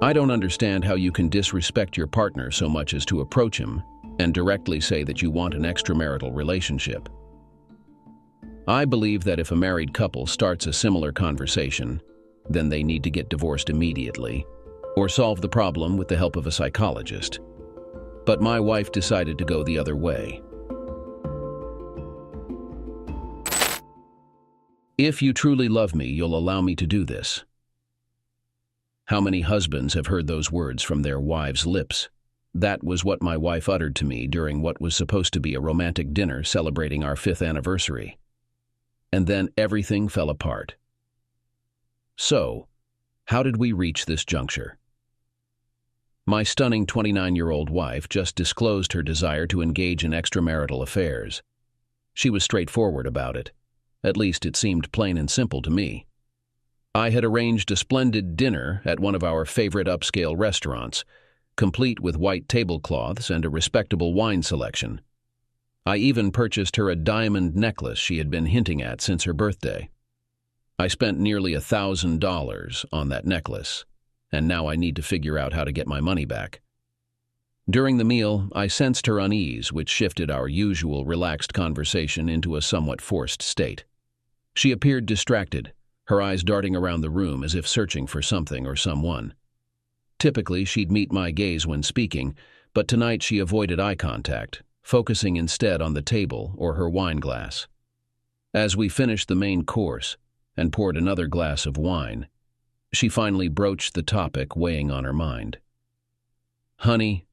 I don't understand how you can disrespect your partner so much as to approach him and directly say that you want an extramarital relationship. I believe that if a married couple starts a similar conversation, then they need to get divorced immediately or solve the problem with the help of a psychologist. But my wife decided to go the other way. If you truly love me, you'll allow me to do this. How many husbands have heard those words from their wives' lips? That was what my wife uttered to me during what was supposed to be a romantic dinner celebrating our 5th anniversary. And then everything fell apart. So, how did we reach this juncture? My stunning 29-year-old wife just disclosed her desire to engage in extramarital affairs. She was straightforward about it. At least it seemed plain and simple to me. I had arranged a splendid dinner at one of our favorite upscale restaurants, complete with white tablecloths and a respectable wine selection. I even purchased her a diamond necklace she had been hinting at since her birthday. I spent nearly $1,000 on that necklace, and now I need to figure out how to get my money back. During the meal, I sensed her unease, which shifted our usual relaxed conversation into a somewhat forced state. She appeared distracted, her eyes darting around the room as if searching for something or someone. Typically, she'd meet my gaze when speaking, but tonight she avoided eye contact, focusing instead on the table or her wine glass. As we finished the main course and poured another glass of wine, she finally broached the topic weighing on her mind. "Honey,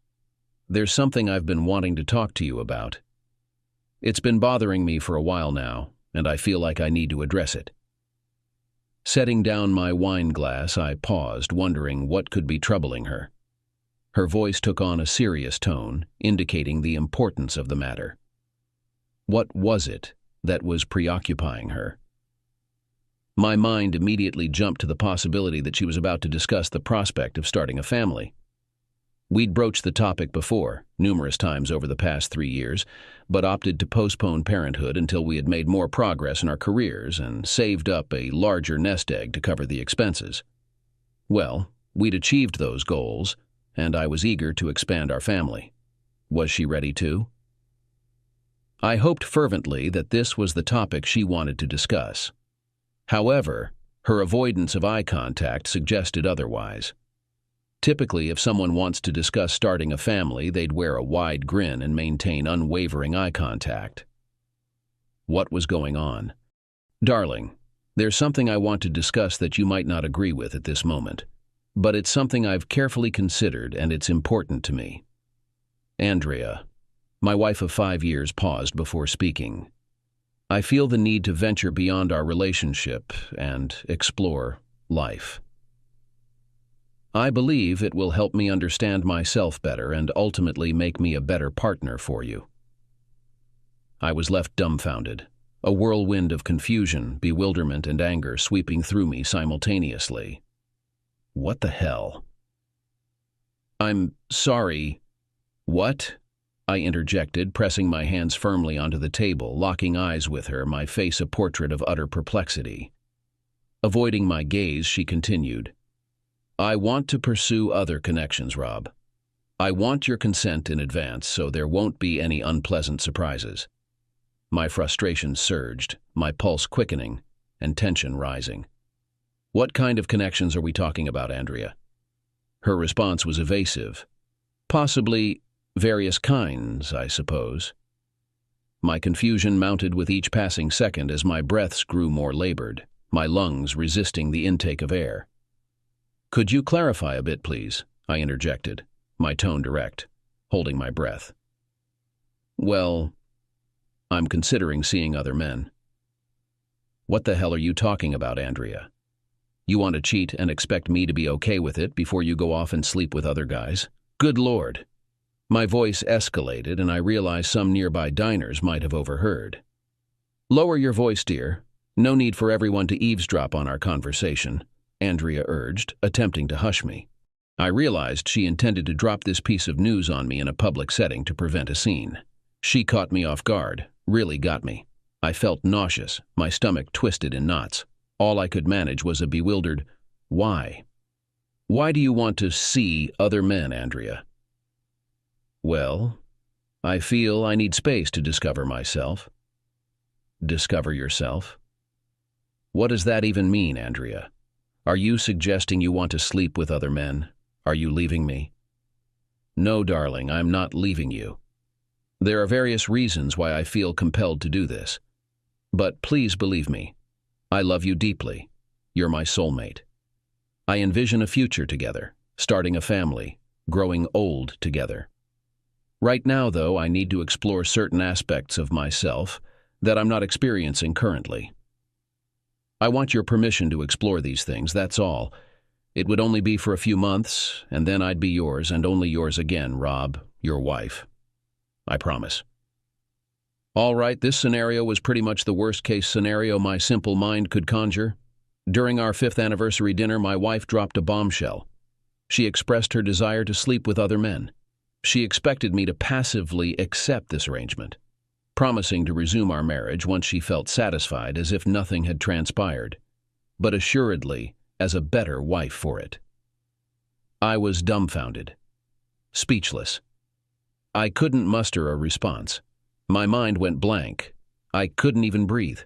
there's something I've been wanting to talk to you about. It's been bothering me for a while now, and I feel like I need to address it." Setting down my wine glass, I paused, wondering what could be troubling her. Her voice took on a serious tone, indicating the importance of the matter. What was it that was preoccupying her? My mind immediately jumped to the possibility that she was about to discuss the prospect of starting a family. We'd broached the topic before, numerous times over the past 3 years, but opted to postpone parenthood until we had made more progress in our careers and saved up a larger nest egg to cover the expenses. Well, we'd achieved those goals, and I was eager to expand our family. Was she ready to? I hoped fervently that this was the topic she wanted to discuss. However, her avoidance of eye contact suggested otherwise. Typically, if someone wants to discuss starting a family, they'd wear a wide grin and maintain unwavering eye contact. What was going on? "Darling, there's something I want to discuss that you might not agree with at this moment, but it's something I've carefully considered and it's important to me." Andrea, my wife of 5 years, paused before speaking. "I feel the need to venture beyond our relationship and explore life. I believe it will help me understand myself better and ultimately make me a better partner for you." I was left dumbfounded, a whirlwind of confusion, bewilderment, and anger sweeping through me simultaneously. What the hell? "I'm sorry." "What?" I interjected, pressing my hands firmly onto the table, locking eyes with her, my face a portrait of utter perplexity. Avoiding my gaze, she continued, "I want to pursue other connections, Rob. I want your consent in advance so there won't be any unpleasant surprises." My frustration surged, my pulse quickening, and tension rising. "What kind of connections are we talking about, Andrea?" Her response was evasive. "Possibly various kinds, I suppose." My confusion mounted with each passing second as my breaths grew more labored, my lungs resisting the intake of air. "Could you clarify a bit, please?" I interjected, my tone direct, holding my breath. "Well, I'm considering seeing other men." "What the hell are you talking about, Andrea? You want to cheat and expect me to be okay with it before you go off and sleep with other guys? Good Lord." My voice escalated, and I realized some nearby diners might have overheard. "Lower your voice, dear. No need for everyone to eavesdrop on our conversation," Andrea urged, attempting to hush me. I realized she intended to drop this piece of news on me in a public setting to prevent a scene. She caught me off guard, really got me. I felt nauseous, my stomach twisted in knots. All I could manage was a bewildered, "Why?" Why do you want to see other men, Andrea? Well, I feel I need space to discover myself. Discover yourself? What does that even mean, Andrea? Are you suggesting you want to sleep with other men? Are you leaving me? No, darling, I'm not leaving you. There are various reasons why I feel compelled to do this. But please believe me, I love you deeply. You're my soulmate. I envision a future together, starting a family, growing old together. Right now, though, I need to explore certain aspects of myself that I'm not experiencing currently. I want your permission to explore these things, that's all. It would only be for a few months, and then I'd be yours and only yours again, Rob, your wife. I promise. All right, this scenario was pretty much the worst-case scenario my simple mind could conjure. During our 5th anniversary dinner, my wife dropped a bombshell. She expressed her desire to sleep with other men. She expected me to passively accept this arrangement, promising to resume our marriage once she felt satisfied, as if nothing had transpired, but assuredly as a better wife for it. I was dumbfounded, speechless. I couldn't muster a response. My mind went blank. I couldn't even breathe.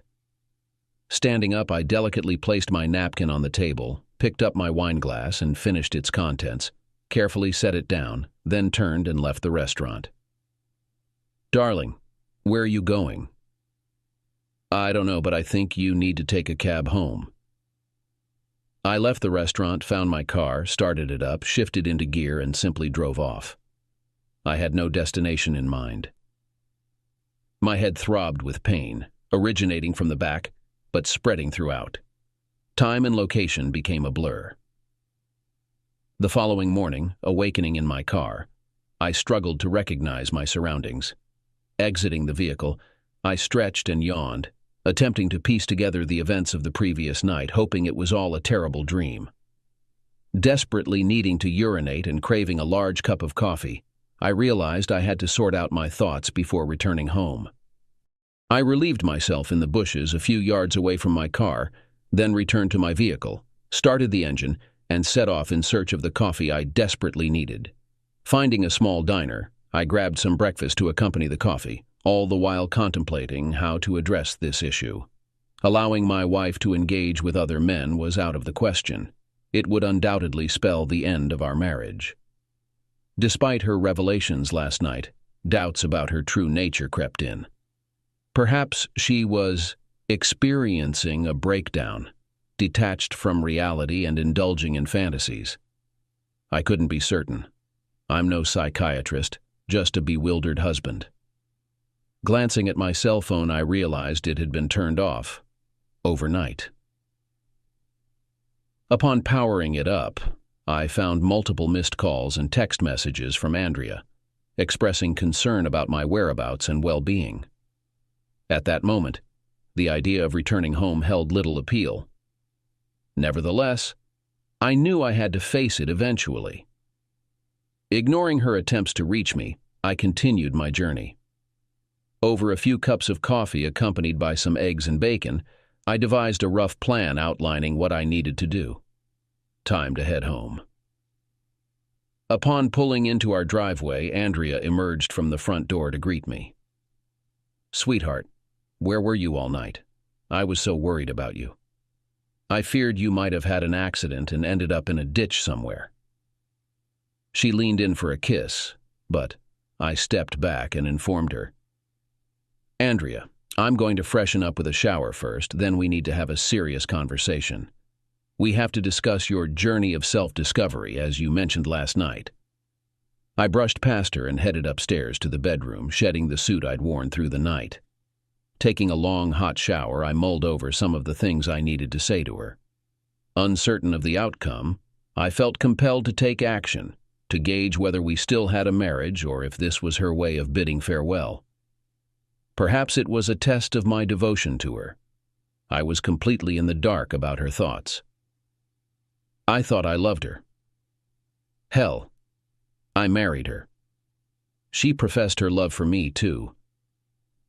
Standing up, I delicately placed my napkin on the table, picked up my wine glass and finished its contents, carefully set it down, then turned and left the restaurant. Darling, where are you going? I don't know, but I think you need to take a cab home. I left the restaurant, found my car, started it up, shifted into gear, and simply drove off. I had no destination in mind. My head throbbed with pain, originating from the back, but spreading throughout. Time and location became a blur. The following morning, awakening in my car, I struggled to recognize my surroundings. Exiting the vehicle, I stretched and yawned, attempting to piece together the events of the previous night, hoping it was all a terrible dream. Desperately needing to urinate and craving a large cup of coffee, I realized I had to sort out my thoughts before returning home. I relieved myself in the bushes a few yards away from my car, then returned to my vehicle, started the engine, and set off in search of the coffee I desperately needed. Finding a small diner, I grabbed some breakfast to accompany the coffee, all the while contemplating how to address this issue. Allowing my wife to engage with other men was out of the question. It would undoubtedly spell the end of our marriage. Despite her revelations last night, doubts about her true nature crept in. Perhaps she was experiencing a breakdown, detached from reality and indulging in fantasies. I couldn't be certain. I'm no psychiatrist, just a bewildered husband. Glancing at my cell phone, I realized it had been turned off overnight. Upon powering it up, I found multiple missed calls and text messages from Andrea, expressing concern about my whereabouts and well-being. At that moment, the idea of returning home held little appeal. Nevertheless, I knew I had to face it eventually. Ignoring her attempts to reach me, I continued my journey. Over a few cups of coffee accompanied by some eggs and bacon, I devised a rough plan outlining what I needed to do. Time to head home. Upon pulling into our driveway, Andrea emerged from the front door to greet me. Sweetheart, where were you all night? I was so worried about you. I feared you might have had an accident and ended up in a ditch somewhere. She leaned in for a kiss, but I stepped back and informed her. Andrea, I'm going to freshen up with a shower first, then we need to have a serious conversation. We have to discuss your journey of self-discovery, as you mentioned last night. I brushed past her and headed upstairs to the bedroom, shedding the suit I'd worn through the night. Taking a long, hot shower, I mulled over some of the things I needed to say to her. Uncertain of the outcome, I felt compelled to take action, to gauge whether we still had a marriage or if this was her way of bidding farewell. Perhaps it was a test of my devotion to her. I was completely in the dark about her thoughts. I thought I loved her. Hell, I married her. She professed her love for me, too.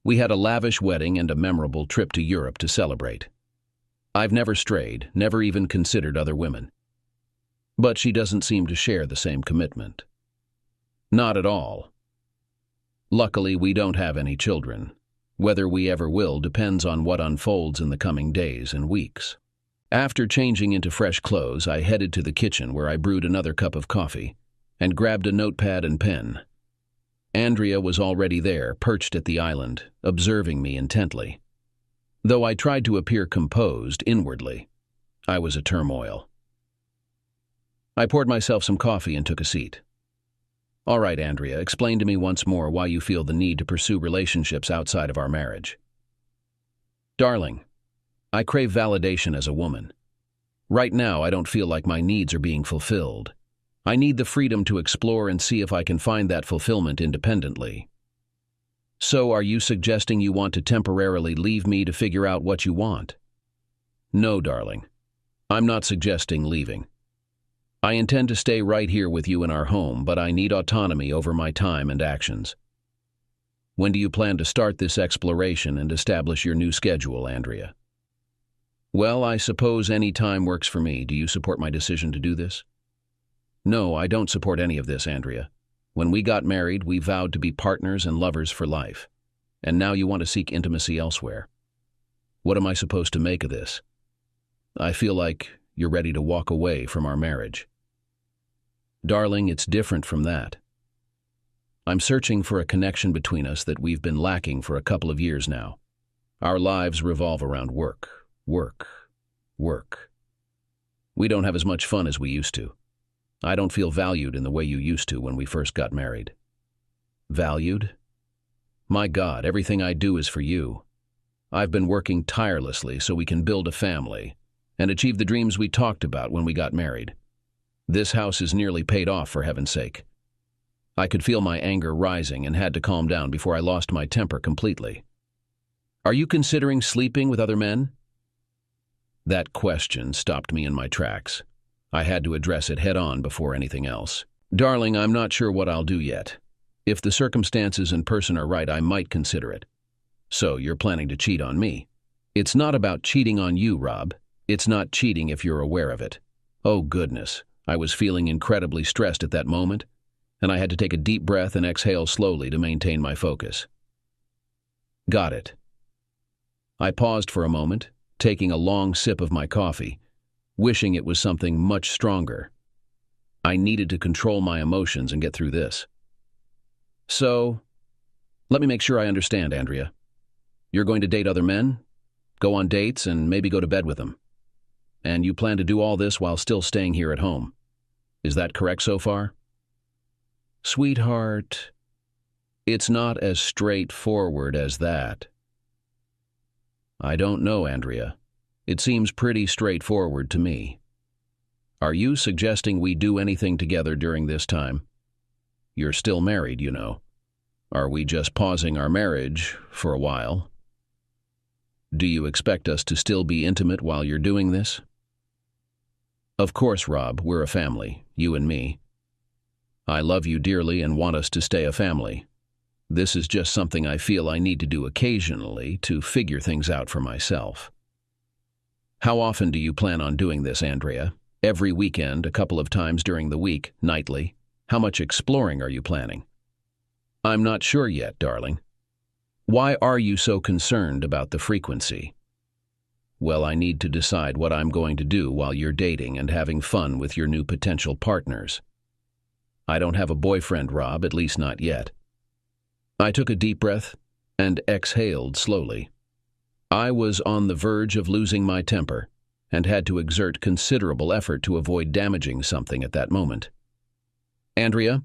We had a lavish wedding and a memorable trip to Europe to celebrate. I've never strayed, never even considered other women. But she doesn't seem to share the same commitment. Not at all. Luckily, we don't have any children. Whether we ever will depends on what unfolds in the coming days and weeks. After changing into fresh clothes, I headed to the kitchen where I brewed another cup of coffee and grabbed a notepad and pen. Andrea was already there, perched at the island, observing me intently. Though I tried to appear composed inwardly, I was a turmoil. I poured myself some coffee and took a seat. All right, Andrea, explain to me once more why you feel the need to pursue relationships outside of our marriage. Darling, I crave validation as a woman. Right now, I don't feel like my needs are being fulfilled. I need the freedom to explore and see if I can find that fulfillment independently. So, are you suggesting you want to temporarily leave me to figure out what you want? No, darling. I'm not suggesting leaving. I intend to stay right here with you in our home, but I need autonomy over my time and actions. When do you plan to start this exploration and establish your new schedule, Andrea? Well, I suppose any time works for me. Do you support my decision to do this? No, I don't support any of this, Andrea. When we got married, we vowed to be partners and lovers for life. And now you want to seek intimacy elsewhere. What am I supposed to make of this? I feel like you're ready to walk away from our marriage. Darling, it's different from that. I'm searching for a connection between us that we've been lacking for a couple of years now. Our lives revolve around work, work, work. We don't have as much fun as we used to. I don't feel valued in the way you used to when we first got married. Valued? My God, everything I do is for you. I've been working tirelessly so we can build a family and achieve the dreams we talked about when we got married. This house is nearly paid off, for heaven's sake. I could feel my anger rising and had to calm down before I lost my temper completely. Are you considering sleeping with other men? That question stopped me in my tracks. I had to address it head on before anything else. Darling, I'm not sure what I'll do yet. If the circumstances and person are right, I might consider it. So you're planning to cheat on me. It's not about cheating on you, Rob. It's not cheating if you're aware of it. Oh, goodness. I was feeling incredibly stressed at that moment, and I had to take a deep breath and exhale slowly to maintain my focus. Got it. I paused for a moment, taking a long sip of my coffee, wishing it was something much stronger. I needed to control my emotions and get through this. So, let me make sure I understand, Andrea. You're going to date other men, go on dates, and maybe go to bed with them. And you plan to do all this while still staying here at home. Is that correct so far? Sweetheart, it's not as straightforward as that. I don't know, Andrea. It seems pretty straightforward to me. Are you suggesting we do anything together during this time? You're still married, you know. Are we just pausing our marriage for a while? Do you expect us to still be intimate while you're doing this? Of course, Rob, we're a family, you and me. I love you dearly and want us to stay a family. This is just something I feel I need to do occasionally to figure things out for myself. How often do you plan on doing this, Andrea? Every weekend, a couple of times during the week, nightly? How much exploring are you planning? I'm not sure yet, darling. Why are you so concerned about the frequency? Well, I need to decide what I'm going to do while you're dating and having fun with your new potential partners. I don't have a boyfriend, Rob, at least not yet. I took a deep breath and exhaled slowly. I was on the verge of losing my temper and had to exert considerable effort to avoid damaging something at that moment. Andrea,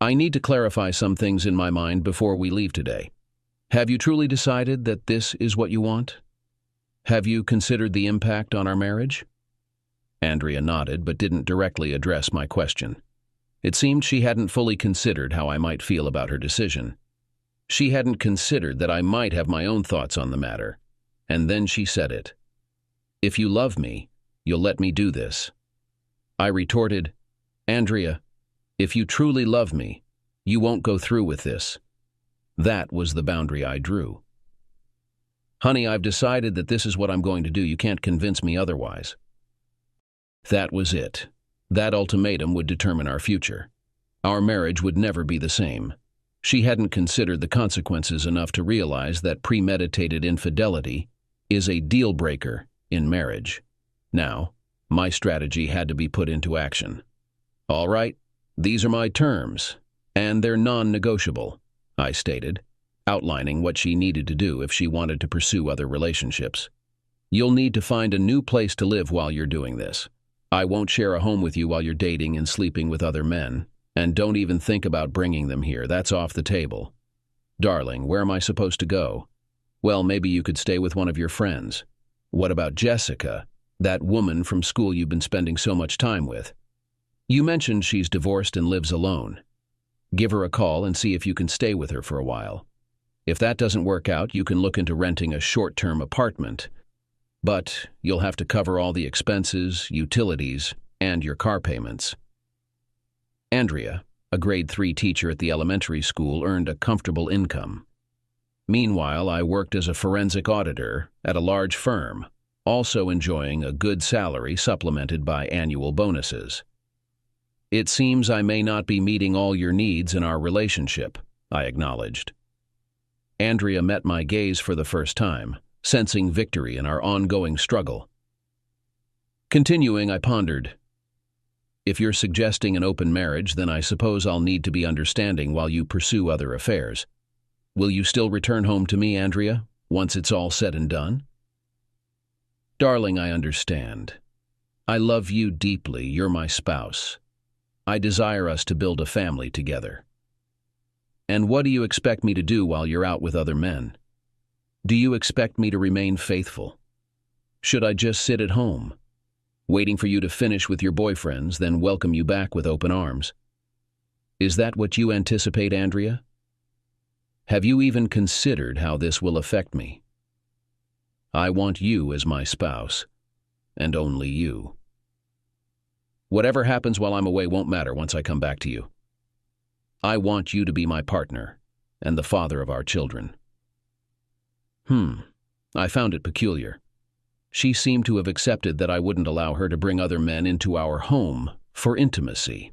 I need to clarify some things in my mind before we leave today. Have you truly decided that this is what you want? Have you considered the impact on our marriage? Andrea nodded, but didn't directly address my question. It seemed she hadn't fully considered how I might feel about her decision. She hadn't considered that I might have my own thoughts on the matter. And then she said it. If you love me, you'll let me do this. I retorted, Andrea, if you truly love me, you won't go through with this. That was the boundary I drew. Honey, I've decided that this is what I'm going to do. You can't convince me otherwise. That was it. That ultimatum would determine our future. Our marriage would never be the same. She hadn't considered the consequences enough to realize that premeditated infidelity is a deal breaker in marriage. Now, my strategy had to be put into action. "All right, these are my terms, and they're non-negotiable," I stated, outlining what she needed to do if she wanted to pursue other relationships. "You'll need to find a new place to live while you're doing this. I won't share a home with you while you're dating and sleeping with other men, and don't even think about bringing them here. That's off the table." "Darling, where am I supposed to go?" "Well, maybe you could stay with one of your friends." "What about Jessica, that woman from school you've been spending so much time with? You mentioned she's divorced and lives alone. Give her a call and see if you can stay with her for a while. If that doesn't work out, you can look into renting a short-term apartment. But you'll have to cover all the expenses, utilities, and your car payments." Andrea, a grade 3 teacher at the elementary school, earned a comfortable income. Meanwhile, I worked as a forensic auditor at a large firm, also enjoying a good salary supplemented by annual bonuses. "It seems I may not be meeting all your needs in our relationship," I acknowledged. Andrea met my gaze for the first time, sensing victory in our ongoing struggle. Continuing, I pondered. "If you're suggesting an open marriage, then I suppose I'll need to be understanding while you pursue other affairs. Will you still return home to me, Andrea, once it's all said and done?" "Darling, I understand. I love you deeply. You're my spouse. I desire us to build a family together. And what do you expect me to do while you're out with other men? Do you expect me to remain faithful? Should I just sit at home, waiting for you to finish with your boyfriends, then welcome you back with open arms? Is that what you anticipate, Andrea? Have you even considered how this will affect me? I want you as my spouse, and only you. Whatever happens while I'm away won't matter once I come back to you. I want you to be my partner and the father of our children." I found it peculiar. She seemed to have accepted that I wouldn't allow her to bring other men into our home for intimacy.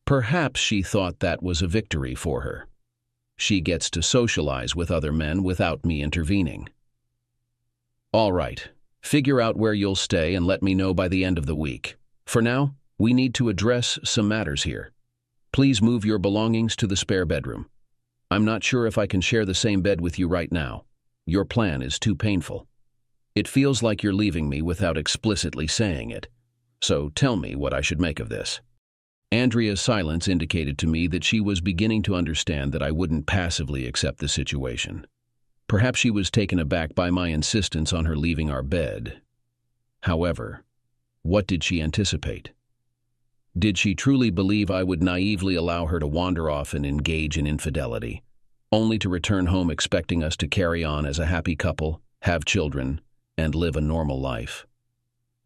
Perhaps she thought that was a victory for her. She gets to socialize with other men without me intervening. "All right, figure out where you'll stay and let me know by the end of the week. For now, we need to address some matters here. Please move your belongings to the spare bedroom. I'm not sure if I can share the same bed with you right now. Your plan is too painful. It feels like you're leaving me without explicitly saying it. So tell me what I should make of this." Andrea's silence indicated to me that she was beginning to understand that I wouldn't passively accept the situation. Perhaps she was taken aback by my insistence on her leaving our bed. However, what did she anticipate? Did she truly believe I would naively allow her to wander off and engage in infidelity, only to return home expecting us to carry on as a happy couple, have children, and live a normal life?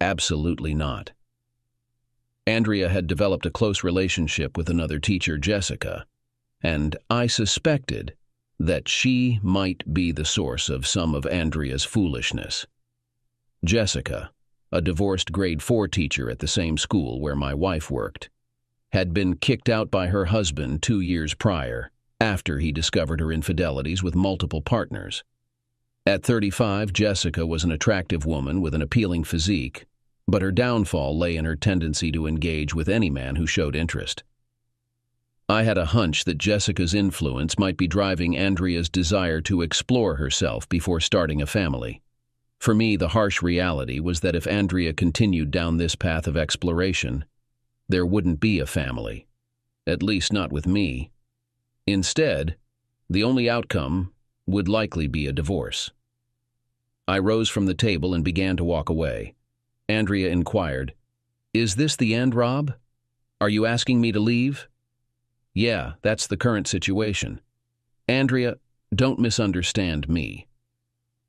Absolutely not. Andrea had developed a close relationship with another teacher, Jessica, and I suspected that she might be the source of some of Andrea's foolishness. Jessica, a divorced grade 4 teacher at the same school where my wife worked, had been kicked out by her husband 2 years prior, after he discovered her infidelities with multiple partners. At 35, Jessica was an attractive woman with an appealing physique, but her downfall lay in her tendency to engage with any man who showed interest. I had a hunch that Jessica's influence might be driving Andrea's desire to explore herself before starting a family. For me, the harsh reality was that if Andrea continued down this path of exploration, there wouldn't be a family, at least not with me. Instead, the only outcome would likely be a divorce. I rose from the table and began to walk away. Andrea inquired, "Is this the end, Rob? Are you asking me to leave?" "Yeah, that's the current situation. Andrea, don't misunderstand me.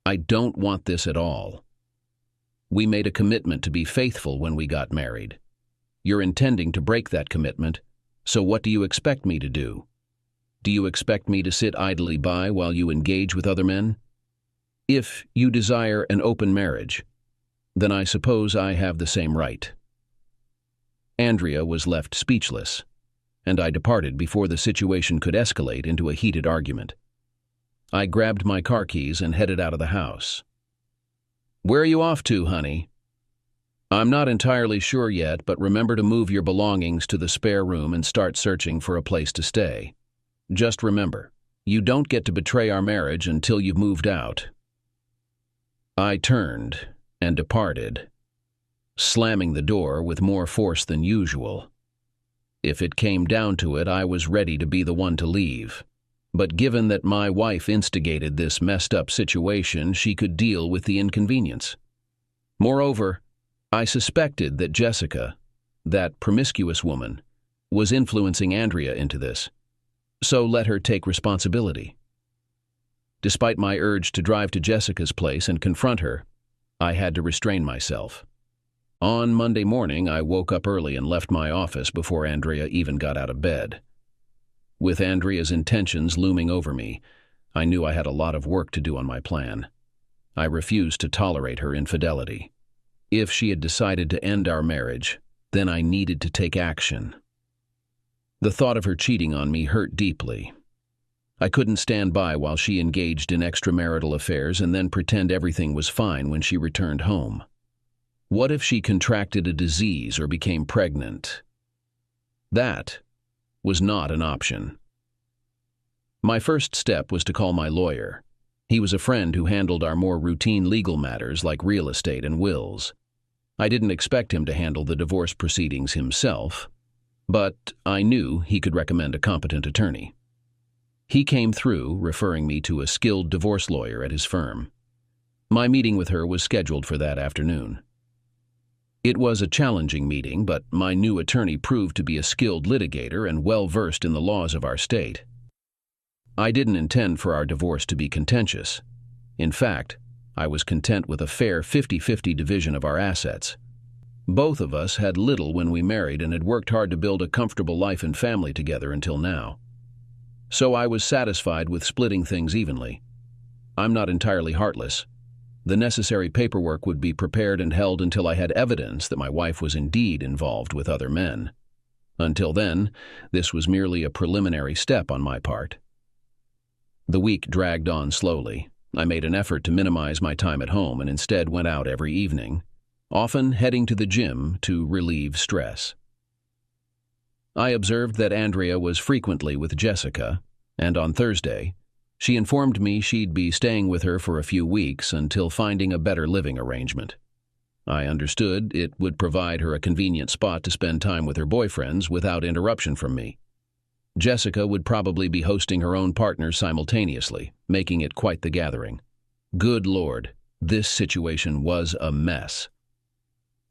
I don't want this at all. We made a commitment to be faithful when we got married. You're intending to break that commitment, so what do you expect me to do? Do you expect me to sit idly by while you engage with other men? If you desire an open marriage, then I suppose I have the same right." Andrea was left speechless, and I departed before the situation could escalate into a heated argument. I grabbed my car keys and headed out of the house. "Where are you off to, honey?" "I'm not entirely sure yet, but remember to move your belongings to the spare room and start searching for a place to stay. Just remember, you don't get to betray our marriage until you've moved out." I turned and departed, slamming the door with more force than usual. If it came down to it, I was ready to be the one to leave. But given that my wife instigated this messed-up situation, she could deal with the inconvenience. Moreover, I suspected that Jessica, that promiscuous woman, was influencing Andrea into this, so let her take responsibility. Despite my urge to drive to Jessica's place and confront her, I had to restrain myself. On Monday morning, I woke up early and left my office before Andrea even got out of bed. With Andrea's intentions looming over me, I knew I had a lot of work to do on my plan. I refused to tolerate her infidelity. If she had decided to end our marriage, then I needed to take action. The thought of her cheating on me hurt deeply. I couldn't stand by while she engaged in extramarital affairs and then pretend everything was fine when she returned home. What if she contracted a disease or became pregnant? That was not an option. My first step was to call my lawyer. He was a friend who handled our more routine legal matters like real estate and wills. I didn't expect him to handle the divorce proceedings himself, but I knew he could recommend a competent attorney. He came through, referring me to a skilled divorce lawyer at his firm. My meeting with her was scheduled for that afternoon. It was a challenging meeting, but my new attorney proved to be a skilled litigator and well-versed in the laws of our state. I didn't intend for our divorce to be contentious. In fact, I was content with a fair 50-50 division of our assets. Both of us had little when we married and had worked hard to build a comfortable life and family together until now. So I was satisfied with splitting things evenly. I'm not entirely heartless. The necessary paperwork would be prepared and held until I had evidence that my wife was indeed involved with other men. Until then, this was merely a preliminary step on my part. The week dragged on slowly. I made an effort to minimize my time at home and instead went out every evening, often heading to the gym to relieve stress. I observed that Andrea was frequently with Jessica, and on Thursday, she informed me she'd be staying with her for a few weeks until finding a better living arrangement. I understood it would provide her a convenient spot to spend time with her boyfriends without interruption from me. Jessica would probably be hosting her own partners simultaneously, making it quite the gathering. Good Lord, this situation was a mess.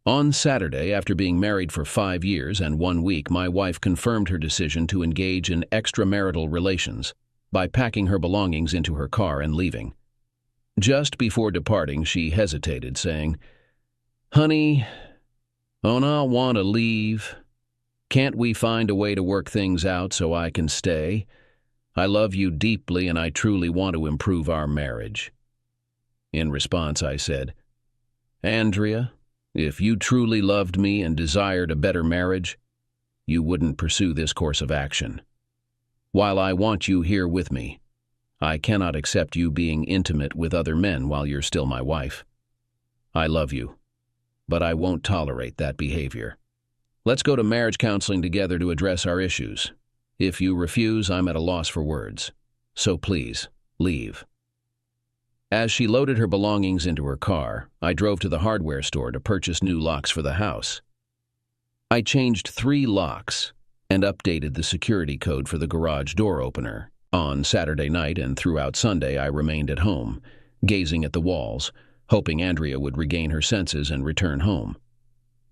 On Saturday, after being married for 5 years and 1 week, my wife confirmed her decision to engage in extramarital relations by packing her belongings into her car and leaving. Just before departing, she hesitated, saying, "Honey, don't I want to leave? Can't we find a way to work things out so I can stay? I love you deeply and I truly want to improve our marriage." In response, I said, "Andrea, if you truly loved me and desired a better marriage, you wouldn't pursue this course of action. While I want you here with me, I cannot accept you being intimate with other men while you're still my wife. I love you, but I won't tolerate that behavior. Let's go to marriage counseling together to address our issues. If you refuse, I'm at a loss for words. So please, leave." As she loaded her belongings into her car, I drove to the hardware store to purchase new locks for the house. I changed 3 locks and updated the security code for the garage door opener. On Saturday night and throughout Sunday, I remained at home, gazing at the walls, hoping Andrea would regain her senses and return home.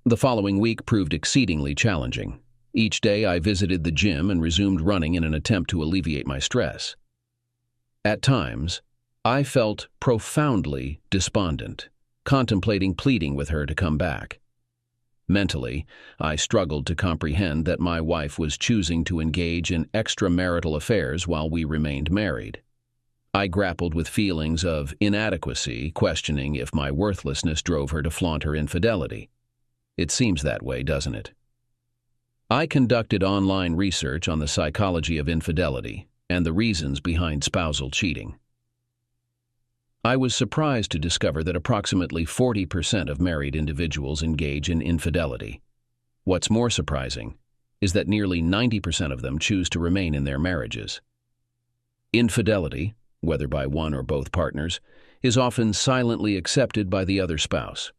The following week proved exceedingly challenging. Each day I visited the gym and resumed running in an attempt to alleviate my stress. At times, I felt profoundly despondent, contemplating pleading with her to come back. Mentally, I struggled to comprehend that my wife was choosing to engage in extramarital affairs while we remained married. I grappled with feelings of inadequacy, questioning if my worthlessness drove her to flaunt her infidelity. It seems that way, doesn't it? I conducted online research on the psychology of infidelity and the reasons behind spousal cheating. I was surprised to discover that approximately 40% of married individuals engage in infidelity. What's more surprising is that nearly 90% of them choose to remain in their marriages. Infidelity, whether by one or both partners, is often silently accepted by the other spouse.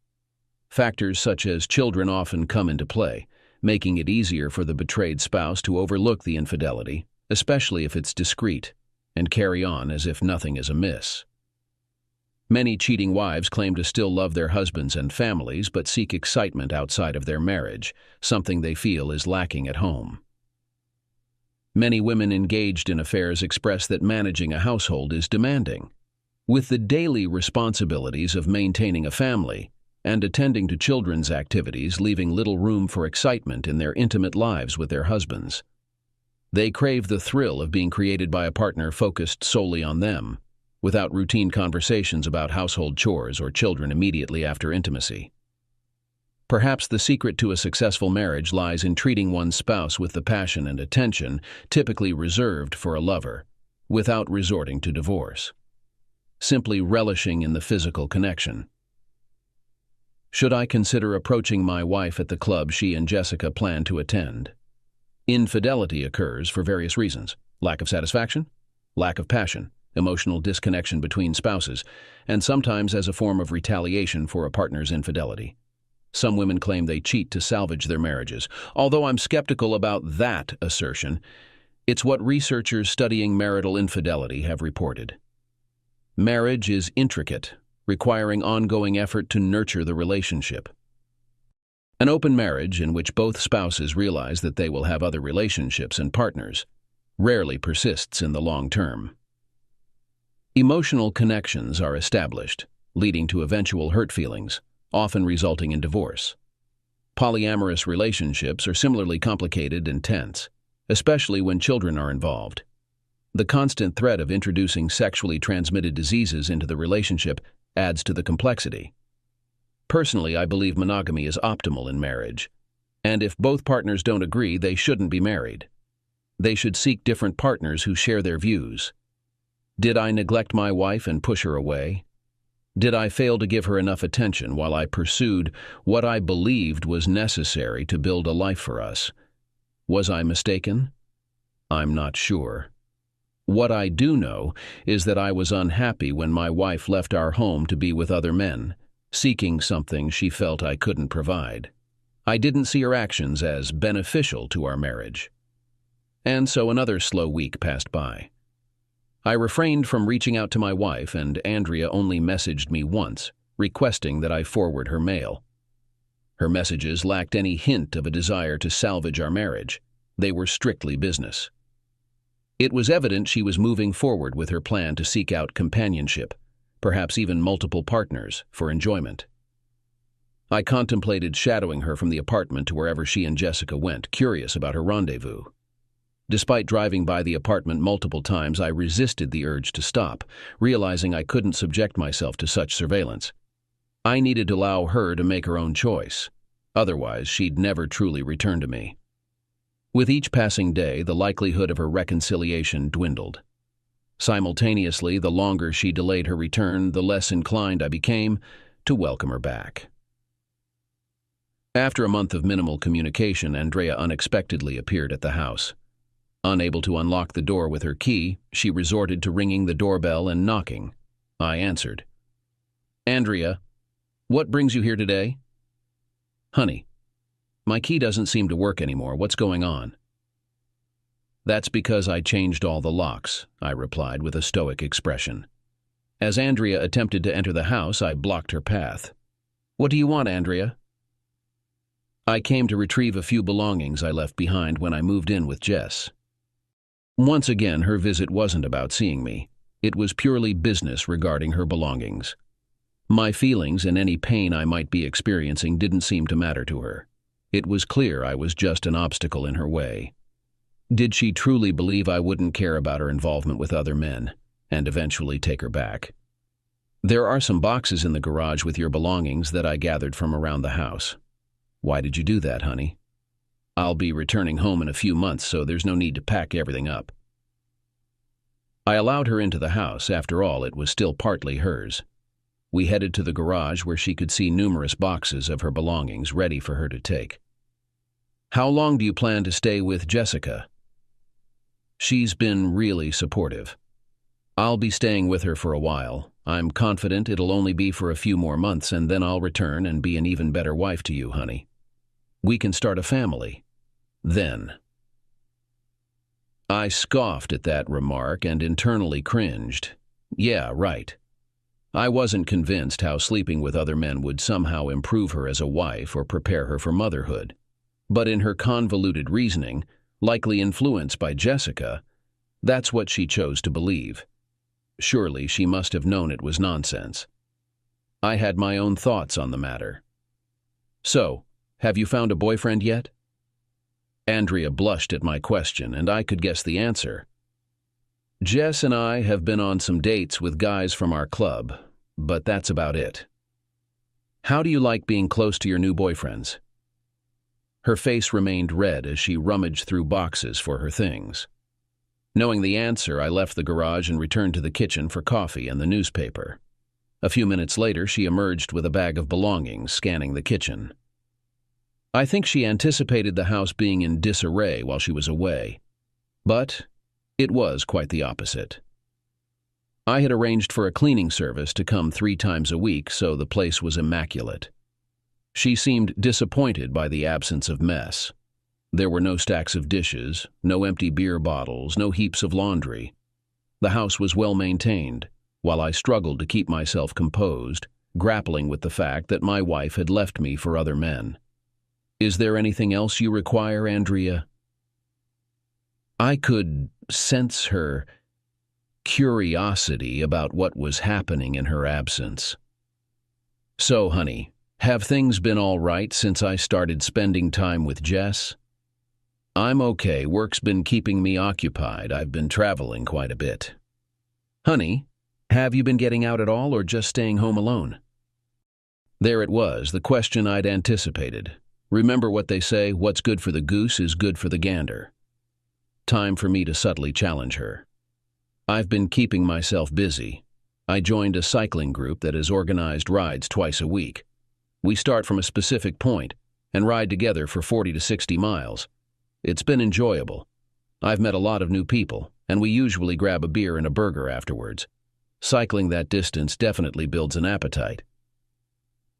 Factors such as children often come into play, making it easier for the betrayed spouse to overlook the infidelity, especially if it's discreet, and carry on as if nothing is amiss. Many cheating wives claim to still love their husbands and families but seek excitement outside of their marriage, something they feel is lacking at home. Many women engaged in affairs express that managing a household is demanding, with the daily responsibilities of maintaining a family and attending to children's activities leaving little room for excitement in their intimate lives with their husbands. They crave the thrill of being created by a partner focused solely on them, without routine conversations about household chores or children immediately after intimacy. Perhaps the secret to a successful marriage lies in treating one's spouse with the passion and attention typically reserved for a lover, without resorting to divorce. Simply relishing in the physical connection. Should I consider approaching my wife at the club she and Jessica plan to attend? Infidelity occurs for various reasons: lack of satisfaction, lack of passion, emotional disconnection between spouses, and sometimes as a form of retaliation for a partner's infidelity. Some women claim they cheat to salvage their marriages. Although I'm skeptical about that assertion, it's what researchers studying marital infidelity have reported. Marriage is intricate, requiring ongoing effort to nurture the relationship. An open marriage in which both spouses realize that they will have other relationships and partners rarely persists in the long term. Emotional connections are established, leading to eventual hurt feelings, often resulting in divorce. Polyamorous relationships are similarly complicated and tense, especially when children are involved. The constant threat of introducing sexually transmitted diseases into the relationship adds to the complexity. Personally, I believe monogamy is optimal in marriage, and if both partners don't agree, they shouldn't be married. They should seek different partners who share their views. Did I neglect my wife and push her away? Did I fail to give her enough attention while I pursued what I believed was necessary to build a life for us? Was I mistaken? I'm not sure. What I do know is that I was unhappy when my wife left our home to be with other men, seeking something she felt I couldn't provide. I didn't see her actions as beneficial to our marriage. And so another slow week passed by. I refrained from reaching out to my wife, and Andrea only messaged me once, requesting that I forward her mail. Her messages lacked any hint of a desire to salvage our marriage. They were strictly business. It was evident she was moving forward with her plan to seek out companionship, perhaps even multiple partners, for enjoyment. I contemplated shadowing her from the apartment to wherever she and Jessica went, curious about her rendezvous. Despite driving by the apartment multiple times, I resisted the urge to stop, realizing I couldn't subject myself to such surveillance. I needed to allow her to make her own choice. Otherwise, she'd never truly return to me. With each passing day, the likelihood of her reconciliation dwindled. Simultaneously, the longer she delayed her return, the less inclined I became to welcome her back. After a month of minimal communication, Andrea unexpectedly appeared at the house. Unable to unlock the door with her key, she resorted to ringing the doorbell and knocking. I answered. "Andrea, what brings you here today?" "Honey, my key doesn't seem to work anymore. What's going on?" "That's because I changed all the locks," I replied with a stoic expression. As Andrea attempted to enter the house, I blocked her path. "What do you want, Andrea?" "I came to retrieve a few belongings I left behind when I moved in with Jess." Once again, her visit wasn't about seeing me. It was purely business regarding her belongings. My feelings and any pain I might be experiencing didn't seem to matter to her. It was clear I was just an obstacle in her way. Did she truly believe I wouldn't care about her involvement with other men, and eventually take her back? "There are some boxes in the garage with your belongings that I gathered from around the house." "Why did you do that, honey?" I'll be returning home in a few months, so there's no need to pack everything up. I allowed her into the house. After all, it was still partly hers. We headed to the garage where she could see numerous boxes of her belongings ready for her to take. How long do you plan to stay with Jessica? She's been really supportive. I'll be staying with her for a while. I'm confident it'll only be for a few more months, and then I'll return and be an even better wife to you, honey. We can start a family. Then. I scoffed at that remark and internally cringed. Yeah, right. I wasn't convinced how sleeping with other men would somehow improve her as a wife or prepare her for motherhood. But in her convoluted reasoning, likely influenced by Jessica, that's what she chose to believe. Surely she must have known it was nonsense. I had my own thoughts on the matter. So, have you found a boyfriend yet? Andrea blushed at my question, and I could guess the answer. Jess and I have been on some dates with guys from our club, but that's about it. How do you like being close to your new boyfriends? Her face remained red as she rummaged through boxes for her things. Knowing the answer, I left the garage and returned to the kitchen for coffee and the newspaper. A few minutes later, she emerged with a bag of belongings, scanning the kitchen. I think she anticipated the house being in disarray while she was away, but it was quite the opposite. I had arranged for a cleaning service to come 3 times a week, so the place was immaculate. She seemed disappointed by the absence of mess. There were no stacks of dishes, no empty beer bottles, no heaps of laundry. The house was well maintained, while I struggled to keep myself composed, grappling with the fact that my wife had left me for other men. Is there anything else you require, Andrea? I could sense her curiosity about what was happening in her absence. So, honey, have things been all right since I started spending time with Jess? I'm okay. Work's been keeping me occupied. I've been traveling quite a bit. Honey, have you been getting out at all or just staying home alone? There it was, the question I'd anticipated. Remember what they say, what's good for the goose is good for the gander. Time for me to subtly challenge her. I've been keeping myself busy. I joined a cycling group that has organized rides twice a week. We start from a specific point and ride together for 40 to 60 miles. It's been enjoyable. I've met a lot of new people, and we usually grab a beer and a burger afterwards. Cycling that distance definitely builds an appetite.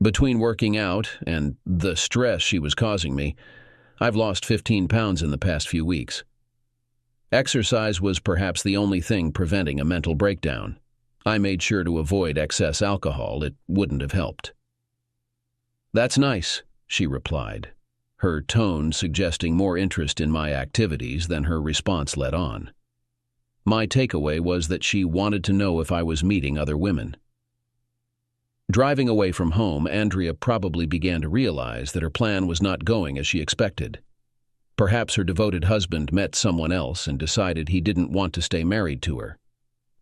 Between working out and the stress she was causing me, I've lost 15 pounds in the past few weeks. Exercise was perhaps the only thing preventing a mental breakdown. I made sure to avoid excess alcohol. It wouldn't have helped. That's nice, she replied, her tone suggesting more interest in my activities than her response let on. My takeaway was that she wanted to know if I was meeting other women. Driving away from home, Andrea probably began to realize that her plan was not going as she expected. Perhaps her devoted husband met someone else and decided he didn't want to stay married to her.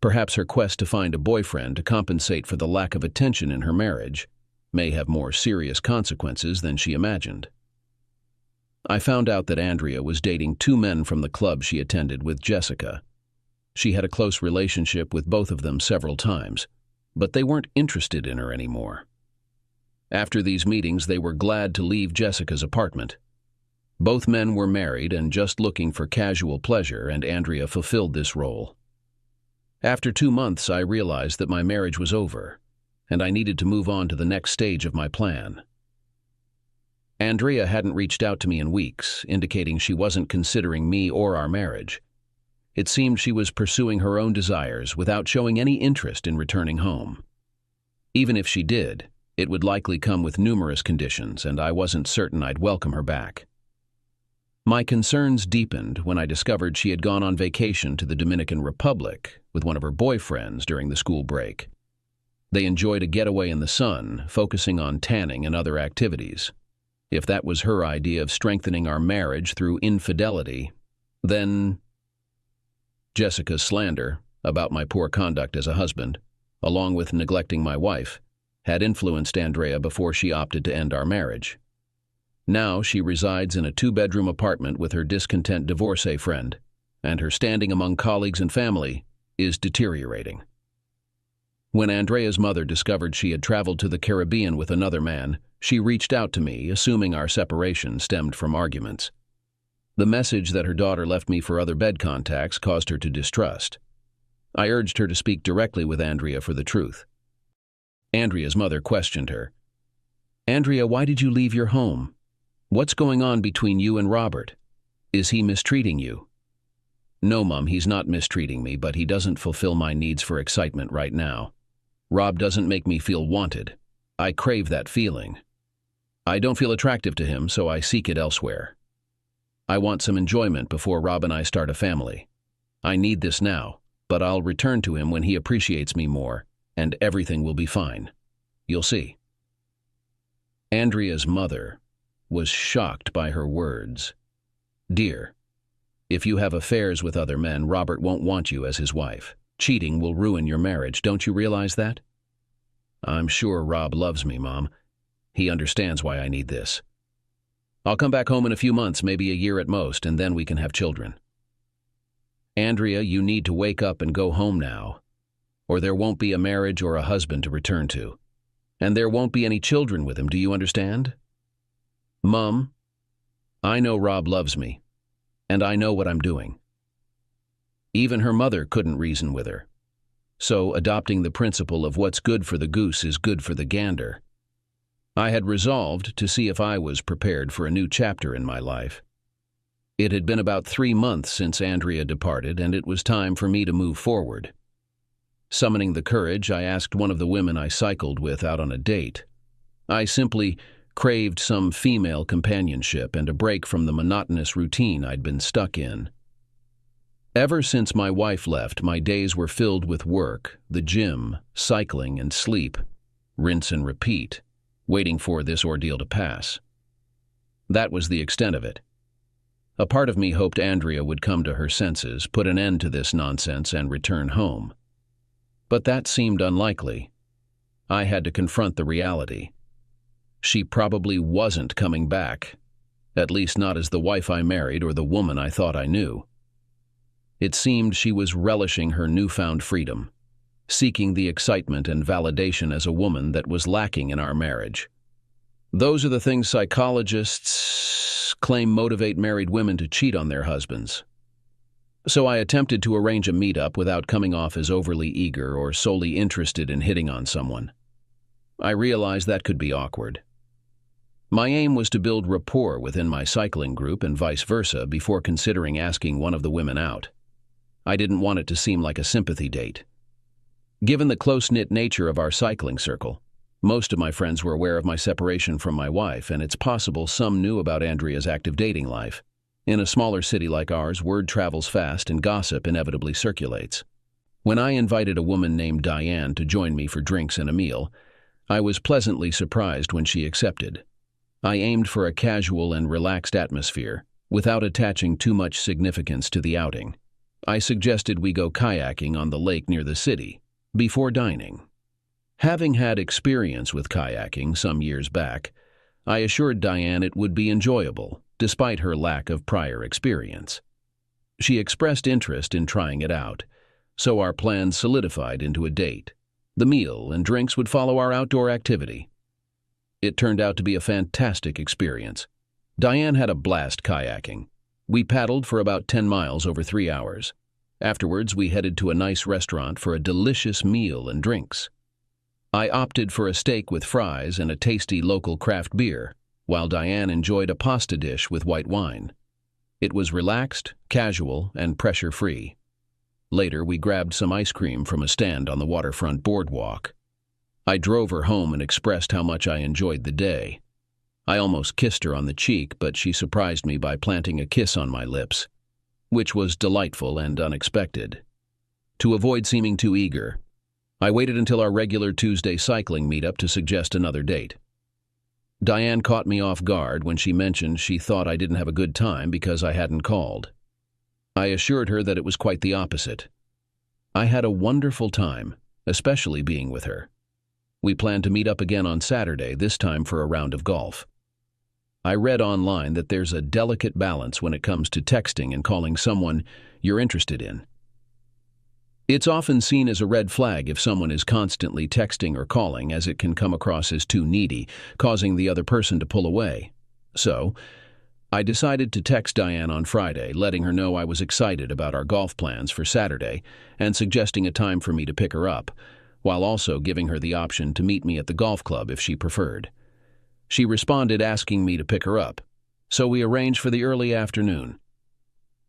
Perhaps her quest to find a boyfriend to compensate for the lack of attention in her marriage may have more serious consequences than she imagined. I found out that Andrea was dating 2 men from the club she attended with Jessica. She had a close relationship with both of them several times, but they weren't interested in her anymore. After these meetings, they were glad to leave Jessica's apartment. Both men were married and just looking for casual pleasure, and Andrea fulfilled this role. After 2 months, I realized that my marriage was over, and I needed to move on to the next stage of my plan. Andrea hadn't reached out to me in weeks, indicating she wasn't considering me or our marriage. It seemed she was pursuing her own desires without showing any interest in returning home. Even if she did, it would likely come with numerous conditions, and I wasn't certain I'd welcome her back. My concerns deepened when I discovered she had gone on vacation to the Dominican Republic with one of her boyfriends during the school break. They enjoyed a getaway in the sun, focusing on tanning and other activities. If that was her idea of strengthening our marriage through infidelity, then Jessica's slander about my poor conduct as a husband, along with neglecting my wife, had influenced Andrea before she opted to end our marriage. Now she resides in a 2-bedroom apartment with her discontent divorcee friend, and her standing among colleagues and family is deteriorating. When Andrea's mother discovered she had traveled to the Caribbean with another man, she reached out to me, assuming our separation stemmed from arguments. The message that her daughter left me for other bed contacts caused her to distrust. I urged her to speak directly with Andrea for the truth. Andrea's mother questioned her. "Andrea, why did you leave your home? What's going on between you and Robert? Is he mistreating you?" "No, Mom, he's not mistreating me, but he doesn't fulfill my needs for excitement right now. Rob doesn't make me feel wanted. I crave that feeling. I don't feel attractive to him, so I seek it elsewhere. I want some enjoyment before Rob and I start a family. I need this now, but I'll return to him when he appreciates me more, and everything will be fine. You'll see." Andrea's mother was shocked by her words. "Dear, if you have affairs with other men, Robert won't want you as his wife. Cheating will ruin your marriage. Don't you realize that?" "I'm sure Rob loves me, Mom. He understands why I need this. I'll come back home in a few months, maybe a year at most, and then we can have children." "Andrea, you need to wake up and go home now, or there won't be a marriage or a husband to return to. And there won't be any children with him, do you understand?" "Mom, I know Rob loves me, and I know what I'm doing." Even her mother couldn't reason with her. So adopting the principle of what's good for the goose is good for the gander, I had resolved to see if I was prepared for a new chapter in my life. It had been about 3 months since Andrea departed, and it was time for me to move forward. Summoning the courage, I asked one of the women I cycled with out on a date. I simply craved some female companionship and a break from the monotonous routine I'd been stuck in. Ever since my wife left, my days were filled with work, the gym, cycling, and sleep. Rinse and repeat, waiting for this ordeal to pass. That was the extent of it. A part of me hoped Andrea would come to her senses, put an end to this nonsense, and return home. But that seemed unlikely. I had to confront the reality. She probably wasn't coming back, at least not as the wife I married or the woman I thought I knew. It seemed she was relishing her newfound freedom, seeking the excitement and validation as a woman that was lacking in our marriage. Those are the things psychologists claim motivate married women to cheat on their husbands. So I attempted to arrange a meetup without coming off as overly eager or solely interested in hitting on someone. I realized that could be awkward. My aim was to build rapport within my cycling group and vice versa before considering asking one of the women out. I didn't want it to seem like a sympathy date. Given the close-knit nature of our cycling circle, most of my friends were aware of my separation from my wife, and it's possible some knew about Andrea's active dating life. In a smaller city like ours, word travels fast and gossip inevitably circulates. When I invited a woman named Diane to join me for drinks and a meal, I was pleasantly surprised when she accepted. I aimed for a casual and relaxed atmosphere, without attaching too much significance to the outing. I suggested we go kayaking on the lake near the city, before dining. Having had experience with kayaking some years back, I assured Diane it would be enjoyable, despite her lack of prior experience. She expressed interest in trying it out, so our plans solidified into a date. The meal and drinks would follow our outdoor activity. It turned out to be a fantastic experience. Diane had a blast kayaking. We paddled for about 10 miles over 3 hours. Afterwards, we headed to a nice restaurant for a delicious meal and drinks. I opted for a steak with fries and a tasty local craft beer, while Diane enjoyed a pasta dish with white wine. It was relaxed, casual, and pressure-free. Later, we grabbed some ice cream from a stand on the waterfront boardwalk. I drove her home and expressed how much I enjoyed the day. I almost kissed her on the cheek, but she surprised me by planting a kiss on my lips, which was delightful and unexpected. To avoid seeming too eager, I waited until our regular Tuesday cycling meetup to suggest another date. Diane caught me off guard when she mentioned she thought I didn't have a good time because I hadn't called. I assured her that it was quite the opposite. I had a wonderful time, especially being with her. We planned to meet up again on Saturday, this time for a round of golf. I read online that there's a delicate balance when it comes to texting and calling someone you're interested in. It's often seen as a red flag if someone is constantly texting or calling, as it can come across as too needy, causing the other person to pull away. So, I decided to text Diane on Friday, letting her know I was excited about our golf plans for Saturday and suggesting a time for me to pick her up, while also giving her the option to meet me at the golf club if she preferred. She responded asking me to pick her up, so we arranged for the early afternoon.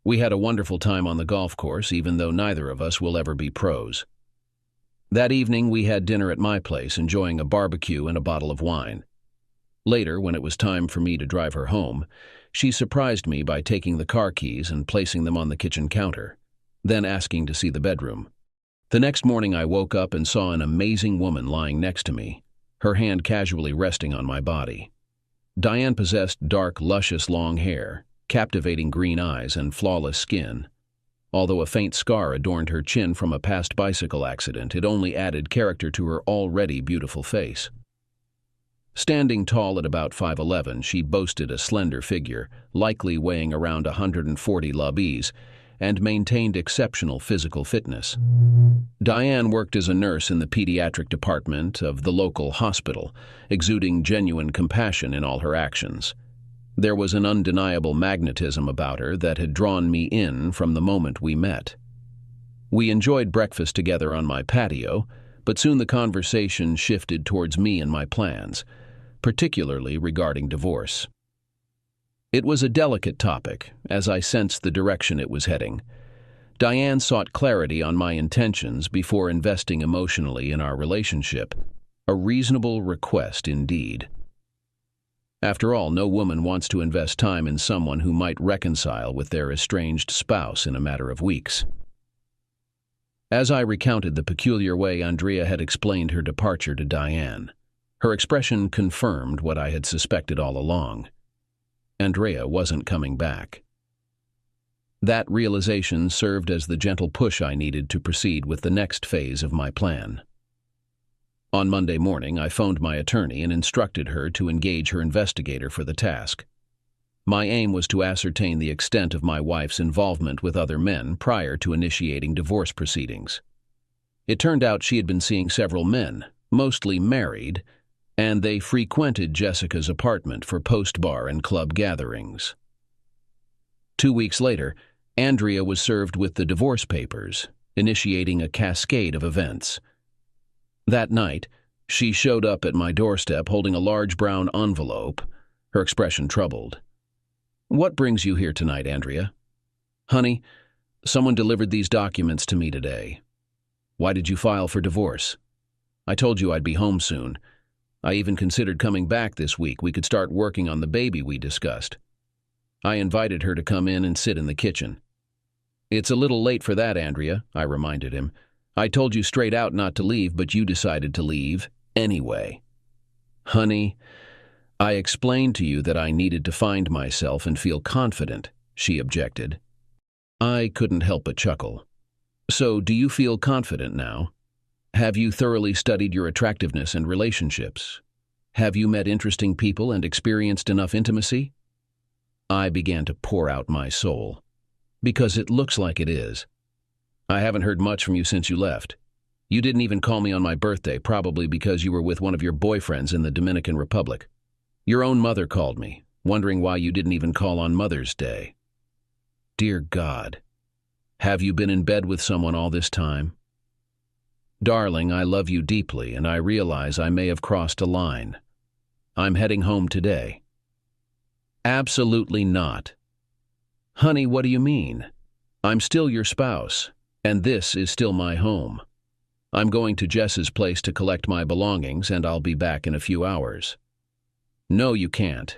We had a wonderful time on the golf course, even though neither of us will ever be pros. That evening, we had dinner at my place, enjoying a barbecue and a bottle of wine. Later, when it was time for me to drive her home, she surprised me by taking the car keys and placing them on the kitchen counter, then asking to see the bedroom. The next morning, I woke up and saw an amazing woman lying next to me, her hand casually resting on my body. Diane possessed dark, luscious long hair, captivating green eyes, and flawless skin. Although a faint scar adorned her chin from a past bicycle accident, it only added character to her already beautiful face. Standing tall at about 5'11", she boasted a slender figure, likely weighing around 140 lbs, and maintained exceptional physical fitness. Diane worked as a nurse in the pediatric department of the local hospital, exuding genuine compassion in all her actions. There was an undeniable magnetism about her that had drawn me in from the moment we met. We enjoyed breakfast together on my patio, but soon the conversation shifted towards me and my plans, particularly regarding divorce. It was a delicate topic, as I sensed the direction it was heading. Diane sought clarity on my intentions before investing emotionally in our relationship, a reasonable request indeed. After all, no woman wants to invest time in someone who might reconcile with their estranged spouse in a matter of weeks. As I recounted the peculiar way Andrea had explained her departure to Diane, her expression confirmed what I had suspected all along. Andrea wasn't coming back. That realization served as the gentle push I needed to proceed with the next phase of my plan. On Monday morning, I phoned my attorney and instructed her to engage her investigator for the task. My aim was to ascertain the extent of my wife's involvement with other men prior to initiating divorce proceedings. It turned out she had been seeing several men, mostly married, and they frequented Jessica's apartment for post-bar and club gatherings. 2 weeks later, Andrea was served with the divorce papers, initiating a cascade of events. That night, she showed up at my doorstep holding a large brown envelope, her expression troubled. "What brings you here tonight, Andrea?" "Honey, someone delivered these documents to me today." "Why did you file for divorce?" "I told you I'd be home soon. I even considered coming back this week. We could start working on the baby we discussed." I invited her to come in and sit in the kitchen. "It's a little late for that, Andrea," I reminded him. "I told you straight out not to leave, but you decided to leave anyway." "Honey, I explained to you that I needed to find myself and feel confident," she objected. I couldn't help but chuckle. "So, do you feel confident now? Have you thoroughly studied your attractiveness and relationships? Have you met interesting people and experienced enough intimacy?" I began to pour out my soul. "Because it looks like it is. I haven't heard much from you since you left. You didn't even call me on my birthday, probably because you were with one of your boyfriends in the Dominican Republic. Your own mother called me, wondering why you didn't even call on Mother's Day. Dear God, have you been in bed with someone all this time? Darling, I love you deeply, and I realize I may have crossed a line. I'm heading home today." "Absolutely not." "Honey, what do you mean? I'm still your spouse, and this is still my home. I'm going to Jess's place to collect my belongings, and I'll be back in a few hours." "No, you can't.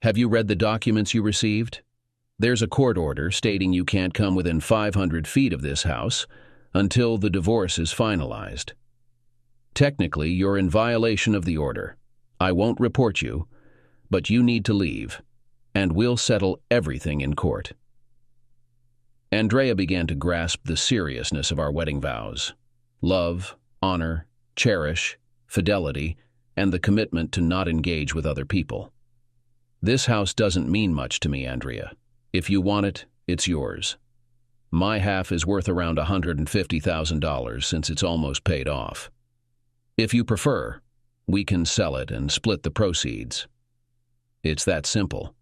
Have you read the documents you received? There's a court order stating you can't come within 500 feet of this house until the divorce is finalized. Technically, you're in violation of the order. I won't report you, but you need to leave, and we'll settle everything in court." Andrea began to grasp the seriousness of our wedding vows: love, honor, cherish, fidelity, and the commitment to not engage with other people. This house doesn't mean much to me, Andrea. If you want it, it's yours. My half is worth around $150,000 since it's almost paid off. If you prefer, we can sell it and split the proceeds. It's that simple.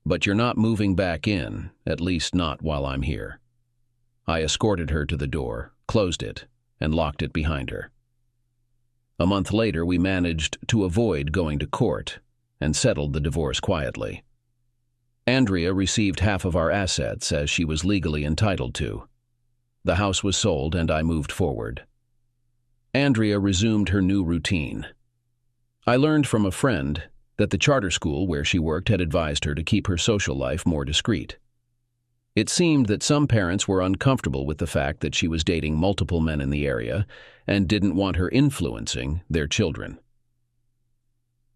But you're not moving back in, at least not while I'm here. I escorted her to the door, closed it, and locked it behind her. A month later, we managed to avoid going to court and settled the divorce quietly. Andrea received half of our assets as she was legally entitled to. The house was sold and I moved forward. Andrea resumed her new routine. I learned from a friend that the charter school where she worked had advised her to keep her social life more discreet. It seemed that some parents were uncomfortable with the fact that she was dating multiple men in the area and didn't want her influencing their children.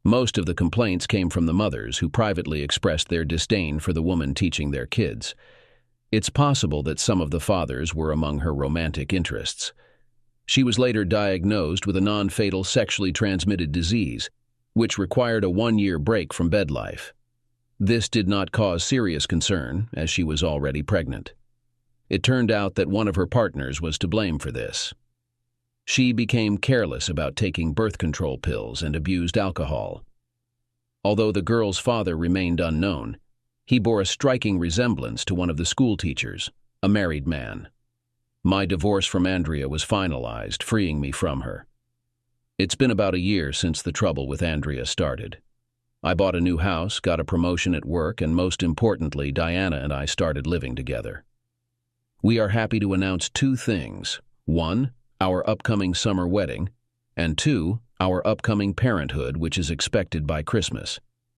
Most of the complaints came from the mothers who privately expressed their disdain for the woman teaching their kids. It's possible that some of the fathers were among her romantic interests. She was later diagnosed with a non-fatal sexually transmitted disease, which required a 1-year break from bed life. This did not cause serious concern, as she was already pregnant. It turned out that one of her partners was to blame for this. She became careless about taking birth control pills and abused alcohol. Although the girl's father remained unknown, he bore a striking resemblance to one of the school teachers, a married man. My divorce from Andrea was finalized, freeing me from her. It's been about a year since the trouble with Andrea started. I bought a new house, got a promotion at work, and most importantly, Diana and I started living together. We are happy to announce 2 things. 1, our upcoming summer wedding, and 2, our upcoming parenthood, which is expected by Christmas.